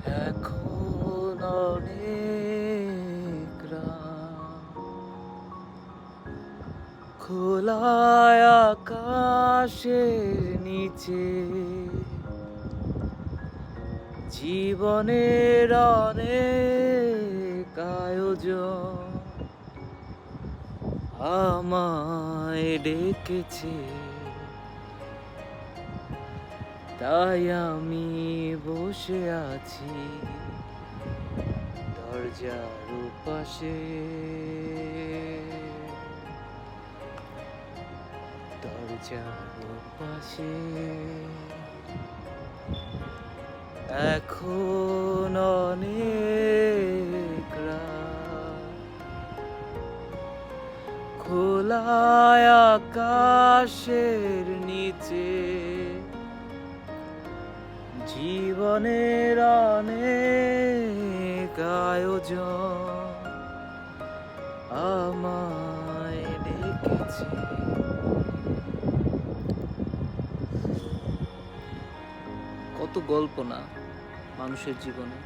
এখন অনেক রাত, খোলা আকাশের নিচে জীবনের অনেক আয়োজন আমায় ডেকেছে, তাই আমি বসে আছি দরজার পাশে, দরজার পাশে। এখন অনেক রাত, খোলা আকাশের নিচে জীবনের অনেক আয়োজন আমায় ডেকেছে। কত গল্প না মানুষের জীবনে,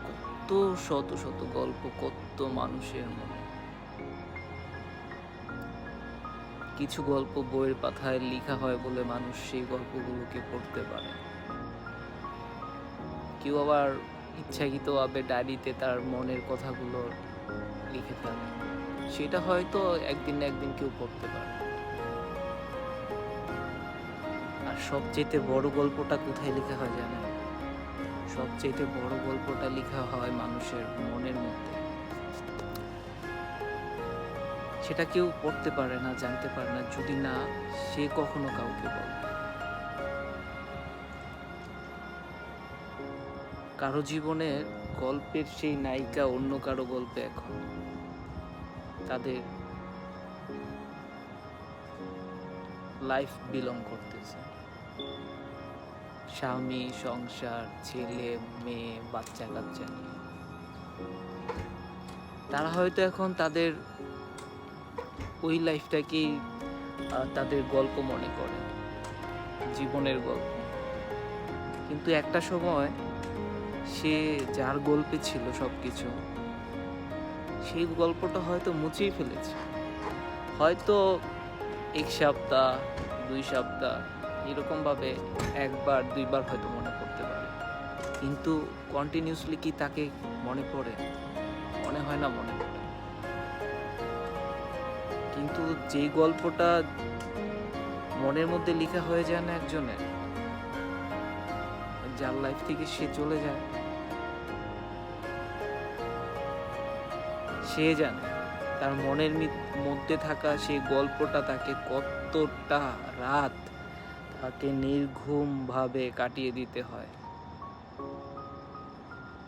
কত শত শত গল্প, কত মানুষের মনে। কিছু গল্প বইয়ের পাতায় লেখা হয় বলে মানুষ সেই গল্পগুলোকে পড়তে পারে। কেউ আবার ইচ্ছাকৃতভাবে ডায়েরিতে তার মনের কথাগুলো লিখে ফেলে, সেটা হয়তো একদিন না একদিন কেউ পড়তে পারে। আর সবচেয়ে বড় গল্পটা কোথায় লেখা হয় জানেন? সবচেয়ে বড় গল্পটা লেখা হয় মানুষের মনের মধ্যে। সেটা কেউ পড়তে পারে না, জানতে পারে না, যদি না সে কখনো কাউকে বলে। কারো জীবনের গল্পের সেই নায়িকা অন্য কারো গল্পে এখন তাদের লাইফ বিলং করতেছে। স্বামী, সংসার, ছেলে মেয়ে, বাচ্চা কাচ্চা নিয়ে তারা হয়তো এখন তাদের ওই লাইফটাকেই তাদের গল্প মনে করে, জীবনের গল্প। কিন্তু একটা সময় সে যার গল্পে ছিল সবকিছু, সেই গল্পটা হয়তো মুছেই ফেলেছে। হয়তো 1 সপ্তাহ 2 সপ্তাহ এরকমভাবে 1বার 2বার হয়তো মনে পড়তে পারে, কিন্তু কন্টিনিউসলি কি তাকে মনে পড়ে? মনে হয় না মনে পড়ে। কিন্তু যেই গল্পটা মনের মধ্যে লেখা হয়ে যায় না একজনের, যার লাইফ থেকে সে চলে যায়, সে জানে তার মনের মধ্যে থাকা সেই গল্পটা তাকে কতটা রাত তাকে নির্ঘুম ভাবে কাটিয়ে দিতে হয়।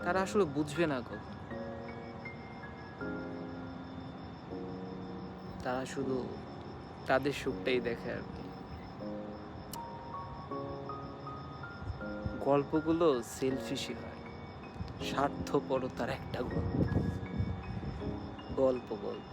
তারা আসলে বুঝবে না কখন, তারা শুধু তাদের সুখটাই দেখে আর কি। গল্পগুলো সেলফিশই হয়, স্বার্থপরতার একটা গল্প গল্প গল্প